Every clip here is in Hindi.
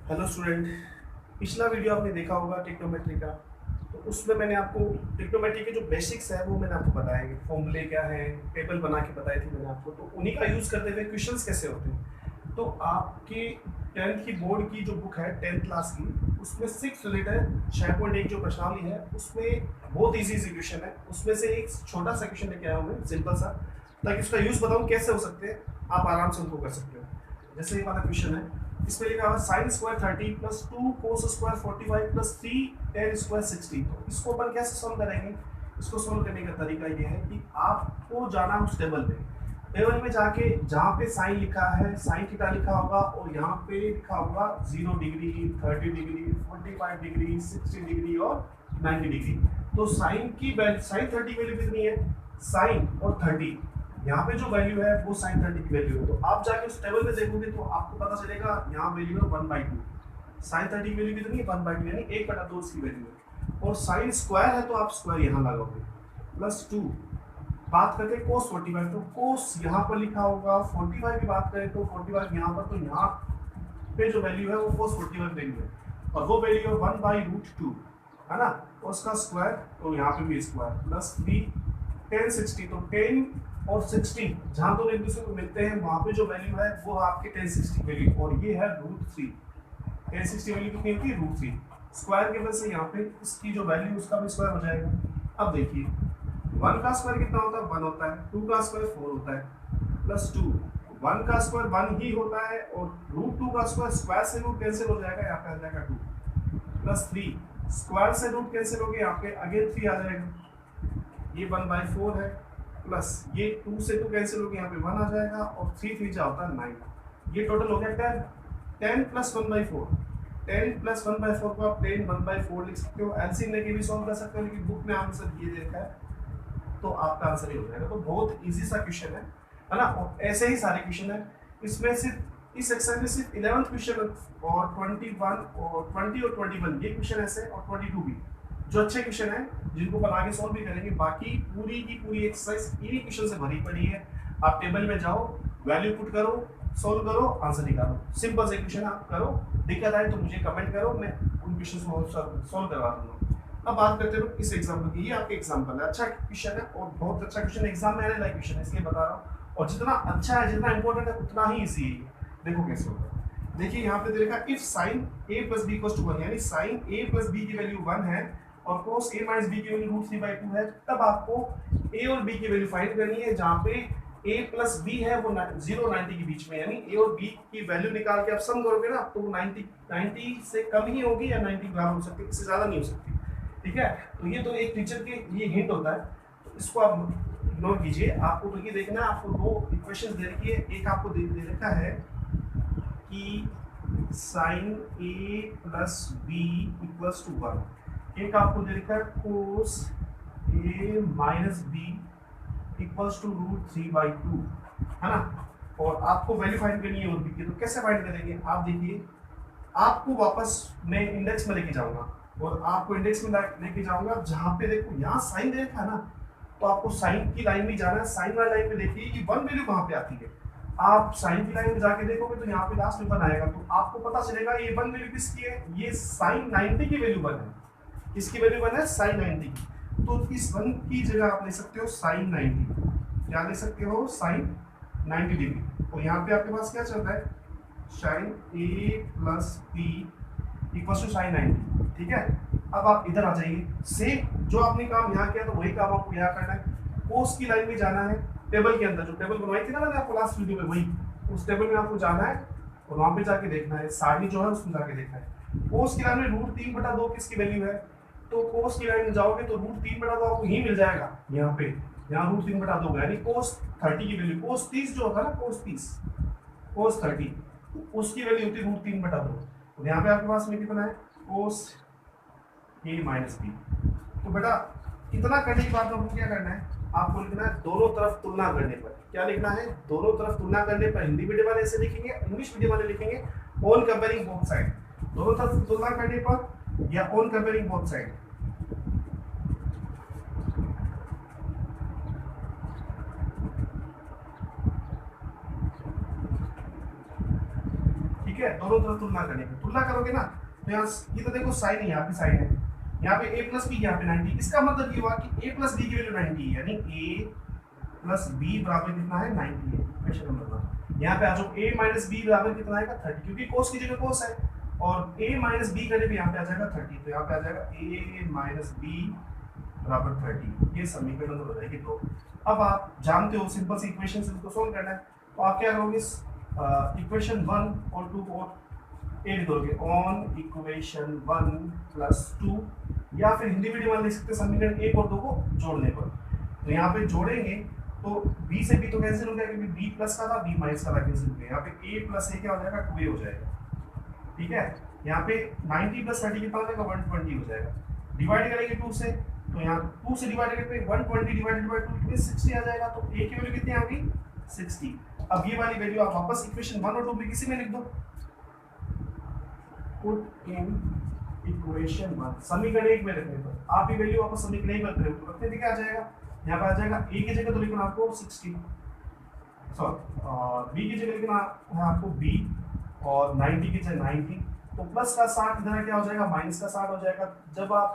Hello student. पिछला वीडियो आपने देखा होगा ट्रिग्नोमेट्री का। तो उसमें मैंने आपको ट्रिग्नोमेट्री के जो बेसिक्स है वो मैंने आपको बताए कि फॉर्मूले क्या है, टेबल बना के बताए थे मैंने आपको। तो उन्हीं का यूज़ करते हुए क्वेश्चंस कैसे होते हैं। तो आपकी 10th की बोर्ड की जो बुक है 10th क्लास की, उसमें 6 रिलेटेड 6.1 जो प्रश्नावली है उसमें बहुत ईजी सी क्वेश्चन है। उसमें से एक छोटा सा क्वेश्चन लेके आया हूँ मैं, सिंपल सा, ताकि उसका यूज़ बताऊँ कैसे हो सकते हैं, आप आराम से उनको कर सकते हो। जैसे ये वाला क्वेश्चन है, इसमें लिखा हुआ sine square 30 plus 2 cos square 45 plus 3 ten square 60। तो इसको अपन कैसे सॉल्व करेंगे। इसको सॉल्व करने का तरीका ये है कि आपको जाना उस टेबल पे, टेबल में जाके जहाँ पे साइन लिखा है, साइन थीटा लिखा होगा और यहाँ पे लिखा होगा 0 डिग्री, 30 डिग्री, 45 डिग्री, 60 डिग्री और 90 डिग्री। तो साइन की वैल्यू, साइन 30 वैल्यू कितनी है, साइन और 30, यहाँ पे जो वैल्यू है वो साइन 30 की वैल्यू है। तो आप जाके उस टेबल में देखोगे तो आपको पता चलेगा यहाँ वैल्यू है 1/2। साइन 30 की वैल्यू कितनी है, 1/2, यानी 1/2 इसकी वैल्यू है। और साइन स्क्वायर है तो आप स्क्वायर यहाँ लगाओगे, प्लस 2। बात करते हैं कोस 45, तो कोस यहाँ पर लिखा होगा। 45 की बात करें तो 45 यहाँ पर, तो यहाँ पे जो वैल्यू है वो कोस 45 वैल्यू है और वो वैल्यू है 1/√2, है ना। और उसका स्क्वायर, तो यहाँ पे भी स्क्वायर, प्लस 3 10 60। तो 10 और 60 जहाँ दोनों एक दूसरे को मिलते हैं वहाँ पे जो वैल्यू है वो आपकी 1060 वैल्यू, और ये है √3। 1060 वैल्यू कितनी होती है, √3। स्क्वायर के वजह से यहाँ पे इसकी जो वैल्यू उसका भी स्क्वायर हो जाएगा। अब देखिए 1 का स्क्वायर कितना होता है, 1 होता है। 2 का स्क्वायर 4 होता है, प्लस 2। 1 का स्क्वायर 1 ही होता है और √2 का स्क्वायर से रूट कैंसिल हो जाएगा, यहाँ पे आ जाएगा 2, प्लस 3। स्क्वायर से रूट कैंसिल हो गया, यहाँ पे अगेन 3 आ जाएगा। ये 1/4 है, प्लस ये 2 से 2 कैंसिल हो गया, यहाँ पे 1 आ जाएगा और 3 3 जा होता है 9। ये टोटल हो गया 10। 10 प्लस 1/4, 10 प्लस 1/4 को आप 10 1/4 लिख सकते हो। एलसीएम लेके भी सॉल्व कर सकते हो, लेकिन बुक में आंसर ये दे रखा है तो आपका आंसर ही हो जाएगा। तो बहुत इजी सा क्वेश्चन है ना। और ऐसे ही सारे क्वेश्चन है इसमें। सिर्फ इस एक्सरसाइज में सिर्फ 11th क्वेश्चन और 21 और 20 और 21 ये क्वेश्चन ऐसे, और 22 भी जो अच्छे क्वेश्चन है जिनको अपन आगे सॉल्व भी करेंगे। बाकी पूरी की पूरी एक्सरसाइज इन्हीं क्वेश्चन से भरी पड़ी है। आप टेबल में जाओ, वैल्यू पुट करो, सॉल्व करो, आंसर निकालो। सिंपल से क्वेश्चन आप करो। दिक्कत आए तो मुझे कमेंट करो, मैं उन क्वेश्चन को सॉल्व करवा दूंगा। अब बात करते हैं इस एग्जाम्पल की। ये आपके एग्जाम्पल है, अच्छा क्वेश्चन है और बहुत अच्छा क्वेश्चन एग्जाम में आने लायक क्वेश्चन है, इसलिए बता रहा हूँ। और जितना अच्छा है, जितना इंपॉर्टेंट है, उतना ही इजी है। देखो कैसे होगा। देखिए यहाँ पे देखा, if sine a plus B equals to 1, यानी साइन a प्लस बी की वैल्यू 1 है और कोस a माइनस b की वैल्यू √3/2 है, तब आपको a और b की वैल्यू फाइंड करनी है। जहाँ पे a प्लस b है वो 0 90 के बीच में, यानी a और b की वैल्यू निकाल के आप सम करोगे ना तो वो 90 से कम ही होगी या 90 बराबर हो सकती है, इससे ज़्यादा नहीं हो सकती। ठीक है, तो ये तो एक टीचर के ये हिंट होता है, तो इसको आप इग्नोर कीजिए। आपको तो ये देखना है, आपको दो इक्वेशंस दे रखी है। एक आपको दे रखा है कि sine a plus B equals to 1। एक आपको दे रखा है cos a minus B equals to √3/2, है ना। और आपको वैल्यू फाइंड करनी है और बी की। तो कैसे फाइंड करेंगे, आप देखिए। आपको वापस मैं इंडेक्स में लेके जाऊंगा और आपको इंडेक्स में लेके जाऊंगा जहां पे देखो यहाँ साइन दे रखा है ना, तो आपको साइन की लाइन में जाना है। साइन वाली लाइन में देखिए कि 1 वैल्यू कहाँ पे आती है। आप साइन की लाइन में जाके देखोगे तो यहाँ पे लास्ट में 1 आएगा, तो आपको पता चलेगा ये 1 वैल्यू किसकी है, ये साइन 90 की वैल्यू 1 है। किसकी वैल्यू 1 है, साइन 90 की। तो इस 1 की जगह आप ले सकते हो साइन 90। क्या ले सकते हो, साइन 90 डिग्री। और यहाँ पे आपके पास क्या चल रहा है, sine a plus B equal to sine 90। ठीक है, अब आप इधर आ जाइए। सेम जो आपने काम यहाँ किया तो वही काम आपको यहाँ करना है। कोस की लाइन में जाना है, टेबल के अंदर जो टेबल बनवाई थी ना मैंने आपको लास्ट वीडियो में, वही उस टेबल में आपको जाना है और वहाँ पे जाके देखना है, सारणी जो है उसमें जाके देखना है। कोस की लाइन में √3/2 किसकी वैल्यू है, तो कोस की लाइन में जाओगे तो √3/2 आपको यही मिल जाएगा। यहाँ पे यहाँ √3/2 यानी कोस 30 की वैल्यू, कोस 30 जो होता है ना, कोस 30, कोस 30 उसकी वैल्यू होती है √3/2। और यहाँ पे आपके पास में कितना है, कोस a माइनस बी। तो बेटा इतना करने के बाद आपको क्या करना है, आपको लिखना है दोनों तरफ तुलना करने पर। क्या लिखना है, दोनों तरफ तुलना करने पर। हिंदी मीडियम वाले ऐसे लिखेंगे, इंग्लिश मीडियम वाले लिखेंगे ऑन कंपेयरिंग बोथ साइड। दोनों तरफ तुलना करने पर या ऑन कंपेयरिंग बोथ साइड। ठीक है, दोनों तरफ तुलना करने पे तुलना करोगे ना, तो यहाँ ये तो देखो साइन है, यहाँ पे साइन है, यहाँ पे a प्लस बी, यहाँ पे 90, इसका मतलब ये हुआ कि a प्लस बी की वैल्यू 90 है, यानी a प्लस बी बराबर कितना है 90 है, इक्वेशन नंबर 1। यहाँ पे आ जाओ a माइनस बी बराबर कितना आएगा 30, क्योंकि cos की जगह cos है, और a माइनस बी करने पे यहाँ पे आ जाएगा 30, तो यहाँ पे आ जाएगा a माइनस बी बराबर 30, ये समीकरण नंबर हो जाएगी 2। अब आप जानते हो सिंपल सी इक्वेशन से इसको सोल्व करना है, तो आप क्या करोगे, इक्वेशन 1 और 2 को ए लिख दोगे, ऑन इक्वेशन 1 प्लस 2, या फिर हिंदी मीडियम लिख सकते हैं समीकरण 1 और 2 को जोड़ने पर। तो यहाँ पे जोड़ेंगे तो b से b तो कैंसिल हो जाएगा, क्योंकि b प्लस का था b माइनस का था, कैंसिल हो गया। यहाँ पे a प्लस a क्या हो जाएगा 2a हो जाएगा, ठीक है। यहाँ पे 90 प्लस 30 कितना हो जाएगा 120 हो जाएगा, डिवाइड करेंगे 2 से, तो यहाँ 2 से डिवाइड करके 120 डिवाइडेड बाय 2 कितने 60 आ जाएगा, तो a की वैल्यू कितनी आ गई 60। अब ये वाली वैल्यू आप वापस इक्वेशन 1 और 2 में किसी में लिख दो, पुट इन इक्वेशन 1 समीकरण 1 में रखने पर आप ये वैल्यू वापस समीकरण 1 में रखते हो तो रखने से क्या आ जाएगा, यहाँ पे आ जाएगा a की जगह तो लिखना आपको 60, सॉरी b की जगह लिखना है आपको b, और 90 की जगह 90, तो प्लस का 60 इधर क्या हो जाएगा माइनस का 60 हो जाएगा। जब आप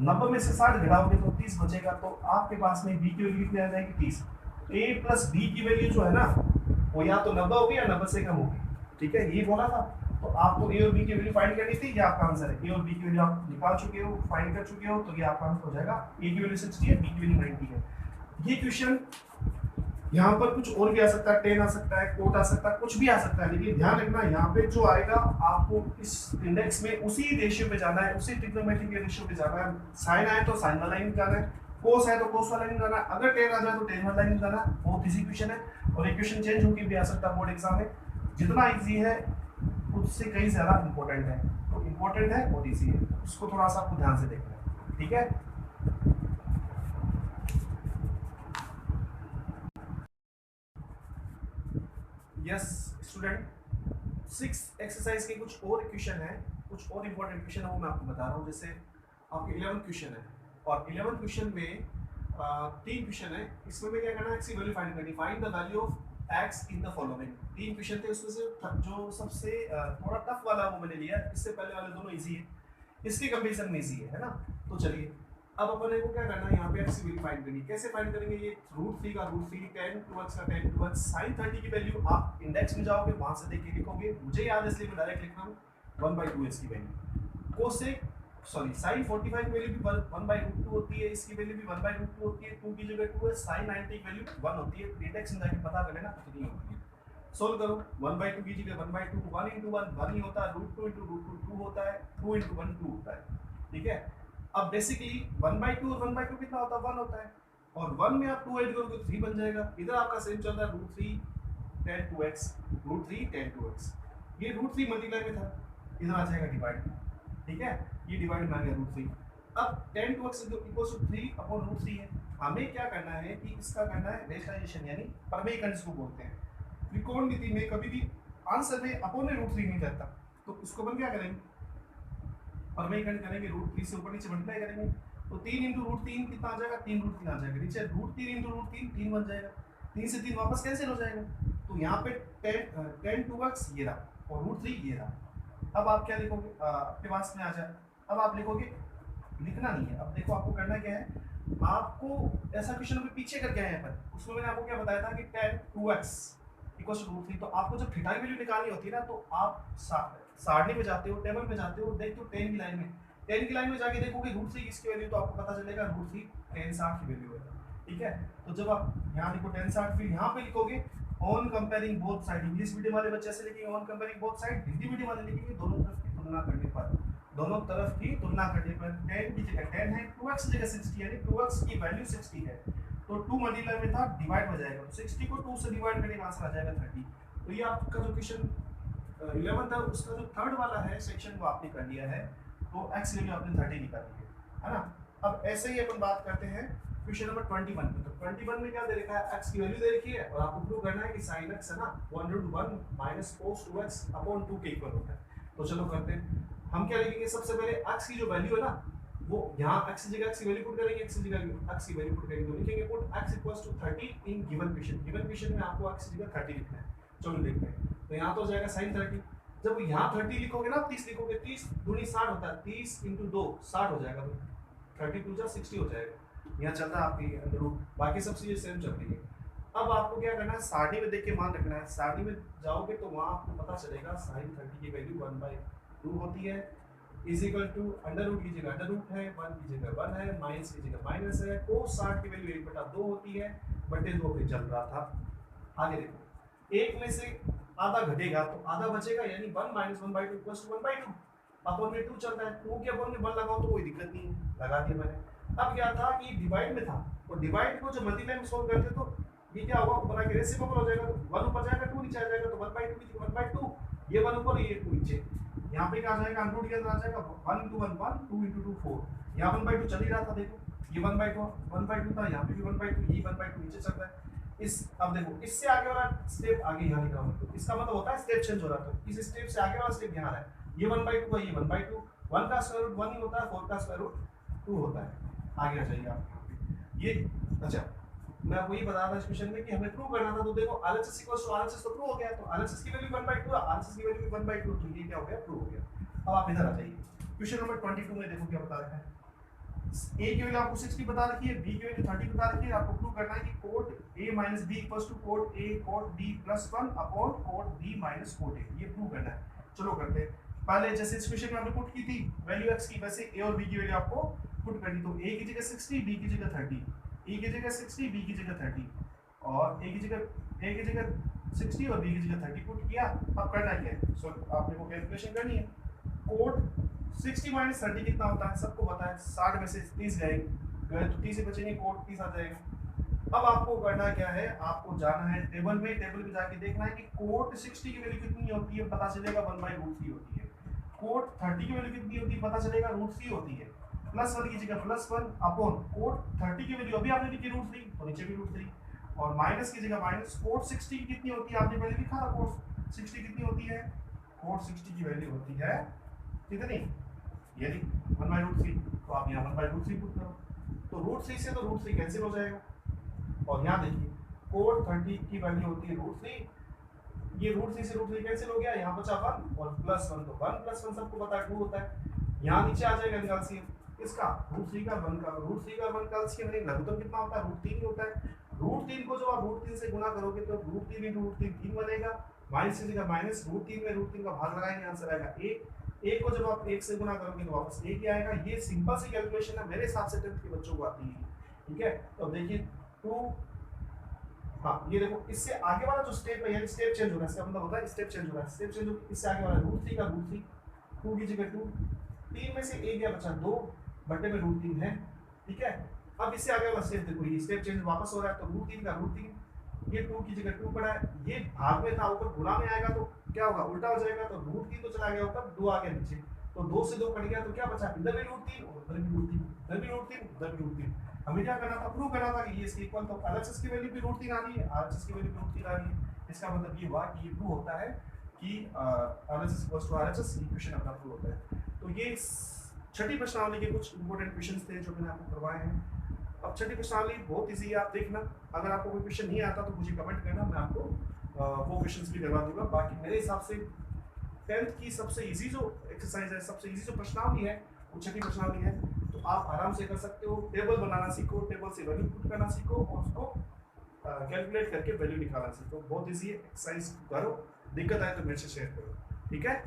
90 में से 60 घटाओगे तो 30 बचेगा, तो आपके पास में b की वैल्यू कितनी आ जाएगी 30। a प्लस b की वैल्यू जो है ना वो या तो 90 होगी या 90 से कम होगी, ठीक है, ये बोला था। तो आपको a और b की वैल्यू फाइंड करनी थी, ये आपका आंसर है। a और b की वैल्यू आप निकाल चुके हो, फाइंड कर चुके हो, तो ये आपका आंसर हो जाएगा। a की वैल्यू 60 है, b की वैल्यू 90 है। ये क्वेश्चन यहाँ पर कुछ और भी आ सकता है, 10 आ सकता है, कोट आ सकता है, कुछ भी आ सकता है, लेकिन ध्यान रखना यहाँ पे जो आएगा आपको इस इंडेक्स में उसी रेशियो पे जाना है, उसी ट्रिग्नोमेट्री के रेशियो पे जाना है। साइन आए तो साइन वाला लाइन जाना है, कोस है तो कोस वाला लाइन जाना है, अगर 10 आ जाए तो 10 वाला लाइन जाना है। बहुत इजी क्वेश्चन है, और ये क्वेश्चन चेंज होकर भी आ सकता है बोर्ड एग्जाम में। जितना इजी है उससे कहीं ज्यादा इंपॉर्टेंट है, तो इंपॉर्टेंट है और इजी है, उसको थोड़ा सा आपको ध्यान से देखना है, ठीक है। यस स्टूडेंट, 6 एक्सरसाइज के कुछ और क्वेश्चन है, कुछ और इंपॉर्टेंट क्वेश्चन है, वो मैं आपको बता रहा हूँ। जैसे आपके 11th क्वेश्चन है, और 11th क्वेश्चन में 3 क्वेश्चन है, इसमें मैं क्या करना है, एक्स की वैल्यू फाइंड करनी, find the value of x in the following. 3 question थे, उसमें से जो सबसे थोड़ा टफ वाला वो मैंने लिया, इससे पहले वाले दोनों इजी है, इसके कंपैरिजन में इजी है ना। तो चलिए अब अपन को क्या करना है, यहाँ पे एक्स की वैल्यू फाइंड करनी। कैसे फाइंड करेंगे, ये √3 का √3, tan 2x का tan 2x, sin 30 की वैल्यू आप इंडेक्स में जाओगे, वहां से देख के लिखोगे, मुझे याद है इसलिए मैं डायरेक्ट लिख रहा हूँ 1/2x की वैल्यू। कोसेक सॉरी sin 45 की वैल्यू भी 1/√2 होती है, इसकी वैल्यू भी 1/√2 होती है, 2 की जगह 2 है, sin 90 की वैल्यू 1 होती है, इंडेक्स में जाके पता कर लेना कितनी होती है। सोल्व करो, 1/2 की जगह 1/2, 1 × 1 1 ही होता है, √2 × √2 2 होता है, 2 × 1 2 होता है, ठीक है। अब बेसिकली 1/2 और 1/2 कितना होता है 1 होता है, और 1 में आप 2 ऐड करोगे तो 3 बन जाएगा। इधर आपका सेम चल रहा है √3 tan 2x, √3 tan 2x, ये √3 मल्टीप्लाई में था, इधर आ जाएगा डिवाइड, ठीक है, ये डिवाइड में आ गया √3। अब tan 2x इक्वल्स टू 3/√3 है, हमें क्या करना है कि इसका करना है रेशनलाइजेशन, यानी परमेयकरण इसको बोलते हैं। त्रिकोणमिति में कभी भी आंसर में अपॉन में √3 नहीं रहता, तो उसको अपन क्या करेंगे, परमेयकरण करेंगे, √3 से ऊपर नीचे मल्टीप्लाई करेंगे, तो 3 × √3 कितना आ जाएगा 3√3 आ जाएगा, नीचे √3 × √3 3 बन जाएगा, 3 से 3 वापस कैंसिल हो जाएगा, तो यहाँ पे tan 2x ये रहा और √3 ये रहा। अब आप क्या लिखोगे, आपके पास में आ जाए, अब आप लिखोगे, लिखना नहीं है, अब देखो आपको करना क्या है, आपको ऐसा क्वेश्चन में पीछे करके आए हैं पर उसमें मैंने आपको क्या बताया था कि tan 2x इक्वल टू √3, तो आपको जब थीटा की वैल्यू निकालनी होती है ना, तो आप सारणी में जाते हो, टेबल में जाते हो, देखते हो 10 की लाइन में, 10 की लाइन में जाके देखोगे √3 इसकी वैल्यू, तो आपको पता चलेगा √3 tan 60 की वैल्यू है, ठीक है। तो जब आप यहाँ लिखो tan 60, फिर यहाँ पे लिखोगे on comparing both side, English medium वाले बच्चे ऐसे लिखेंगे on comparing both side, Hindi medium वाले लिखेंगे दोनों तरफ की तुलना करने पर, दोनों तरफ की तुलना करने पर tan की जगह 10 है, 2x की जगह 60 यानी 2x की वैल्यू 60 है, तो 2 मल्टीप्लाई में था डिवाइड हो जाएगा, तो 60 को 2 से डिवाइड करने का आंसर आ जाएगा 30। तो ये आपका जो क्वेश्चन 11 था उसका जो थर्ड वाला है सेक्शन वो आपने कर लिया है, तो x वैल्यू आपने 30 निकाली है ना। अब ऐसे ही अपन बात करते हैं क्वेश्चन नंबर 21 में, तो 21 में क्या दे रखा है, x की वैल्यू दे रखी है, और आपको प्रूव करना है कि sin x है ना 1/1 - cos 2x/2 के इक्वल होता है। तो चलो करते हैं, हम क्या लिखेंगे, सबसे पहले x की जो वैल्यू है ना, वो यहाँ x की जगह x की वैल्यू पुट करेंगे, x की जगह x की वैल्यू पुट करेंगे, तो लिखेंगे put x equals to 30 in given question, given question में आपको x की जगह 30 लिखना है। चलो देखते हैं, तो यहाँ तो हो जाएगा sin 30, जब यहाँ 30 लिखोगे ना, 30 लिखोगे, 30 दूनी 60 होता है, 30 इंटू 2 60 हो जाएगा, तो 32 जा 60 हो जाएगा। यहाँ चल रहा है आपकी अंडर रूट, बाकी सब चीजें सेम चल रही है। अब आपको क्या करना है, सारणी में देख के मान रखना है। सारणी में जाओगे तो वहाँ आपको पता चलेगा साइन 30 की वैल्यू 1/2 होती है, is equal to under root की जगह अंडर रूट है, 1 की जगह 1 है, माइनस की जगह माइनस है, cos 60 की वैल्यू 1/2 होती है, बटे 2 पे चल रहा था। आगे देखो, एक में से आधा घटेगा तो आधा बचेगा, यानी 1 - 1/2 = 1/2। अपन में 2 चल रहा है, 2 के अपन में 1 लगाओ तो कोई दिक्कत नहीं है, लगा दिया मैंने। अब क्या था कि डिवाइड में था, तो डिवाइड को जो मल्टीप्लाई में सोल्व करते तो ये क्या होगा, ऊपर आके रेसिप्रोकल हो जाएगा, तो 1 ऊपर जाएगा 2 नीचे आ जाएगा, तो 1/2 की जगह 1/2, ये 1 ऊपर ये 2 नीचे। यहाँ पे क्या आ जाएगा, अंडर रूट के अंदर आ जाएगा 1 × 1 1, 2 × 2 4। यहाँ 1/2 चल ही रहा था, देखो ये 1/2 था, यहाँ पे भी 1/2, ये 1/2 नीचे चल रहा है। इस अब देखो, इससे आगे वाला स्टेप आगे यहाँ लिख रहा हूँ, तो इसका मतलब होता है स्टेप चेंज हो रहा है, तो इस स्टेप से आगे वाला स्टेप यहाँ आ रहा है। ये 1/2 है, ये 1/2, 1 का स्क्वायर रूट 1 ही होता है, 4 का स्क्वायर रूट 2 होता है। आगे आ जाइए आप यहाँ पे, ये अच्छा मैं आपको ये बता रहा था इस क्वेश्चन में कि हमें प्रूव करना था, तो देखो RHS = RHS तो प्रूव हो गया, तो RHS की वैल्यू 1/2 है, RHS की वैल्यू 1/2, तो ये क्या हो गया, प्रूव हो गया। अब आप इधर आ जाइए, क्वेश्चन नंबर 22 में देखो क्या बता रखा है। A की वैल्यू आपको 60 बता रखी है, B की वैल्यू 30 बता रखी है, आपको प्रूव करना है कि cot A - B = cot A cot B + 1 upon cot B - cot A, ये प्रूव करना है। चलो करते हैं। पहले जैसे इस क्वेश्चन में हमने पुट की थी वैल्यू x की, वैसे A और B की वैल्यू आपको पुट करनी, तो A की जगह 60, B की जगह 30, A की जगह 60, B की जगह 30, और A की जगह 60 और B की जगह 30 पुट किया। अब करना क्या है, सो आपने को कैलकुलेशन करनी है। कोड 60 - 30 कितना होता है, सबको पता है, 60 में से 30 गए तो 30 से बचेंगे, कोड 30 आ जाएगा। अब आपको करना क्या है, आपको जाना है टेबल में, टेबल में जाके देखना है कि कोड 60 की वैल्यू कितनी होती है, पता चलेगा 1/√3 होती है। कोड 30 की वैल्यू कितनी होती है, पता चलेगा √3 होती है। +1 की जगह +1 अपॉन कोड 30 की वैल्यू अभी आपने लिखी √3, तो नीचे भी √3, और माइनस की जगह माइनस। कोड 60 की कितनी होती है, आपने पहले लिखा था, कोड 60 कितनी होती है, कोड 60 की वैल्यू होती है कितनी, ये 1/√3, तो आप यहाँ 1/√3 पुट करो, तो √3 से तो √3 कैंसिल हो जाएगा, और यहाँ देखिए कोड 30 की वैल्यू होती है √3, ये √3 से √3 कैंसिल हो गया, यहाँ बचा 1 और +1, तो 1 + 1 सबको पता है 2 होता है। यहाँ नीचे आ जाएगा एलसीएम इसका, √3 का 1 का, √3 का 1 का एलसीएम लघुत्तम कितना होता है, √3 ही होता है। √3 को जब आप √3 से गुना करोगे तो √3 × √3 3 बनेगा, माइनस की जगह माइनस, √3 में √3 का भाग लगाएंगे, आंसर आएगा 1। 1 को जब आप 1 से गुना करोगे तो वापस 1 ही आएगा। ये सिंपल सी कैलकुलेशन है, मेरे हिसाब से 10th के बच्चों को आती है, ठीक है। तो देखिए 2, हाँ ये देखो, इससे आगे वाला जो स्टेप है, यानी स्टेप चेंज हो रहा है, इसका मतलब होता है स्टेप चेंज हो रहा है, स्टेप चेंज हो, इससे आगे वाला √3 का √3, 2 की जगह 2, 3 में से 1 गया, बचा 2, बटे में √3 है, ठीक है। अब इससे आगे वाला स्टेप देखो, ये स्टेप चेंज वापस हो रहा है, तो √3 का √3, ये 2 की जगह 2 पड़ा है, ये भाग में था, ऊपर गुणा में आएगा तो क्या होगा, उल्टा हो जाएगा, तो √3 तो चला गया ऊपर, 2 आ गया नीचे, तो 2 से 2 कट गया, तो क्या बचा, इधर भी √3 और उधर भी √3, इधर भी √3 उधर भी √3। हमें क्या करना था, प्रूव करना था कि ये इसके इक्वल, तो LHS की वैल्यू भी √3 आ रही है, RHS की वैल्यू भी √3 आ रही है। इसका मतलब ये हुआ कि ये प्रूव होता है कि LHS = RHS, इक्वेशन अपना प्रूव होता है। तो ये छठी प्रश्नावली के कुछ इंपॉर्टेंट क्वेश्चंस थे जो मैंने आपको करवाए हैं। अब छठी प्रश्नावली बहुत ईजी है, आप देखना, अगर आपको कोई क्वेश्चन नहीं आता तो मुझे कमेंट करना, मैं आपको वो क्वेश्चंस भी करवा दूंगा। बाकी मेरे हिसाब से 10th की सबसे इजी जो एक्सरसाइज है, सबसे इजी जो प्रश्नावली है वो छठी प्रश्नावली है, तो आप आराम से कर सकते हो। टेबल बनाना सीखो, टेबल से वैल्यू पुट करना सीखो, और उसको कैलकुलेट करके वैल्यू निकालना सीखो, बहुत ईजी है। एक्सरसाइज करो, दिक्कत आए तो मेरे से शेयर करो, ठीक है।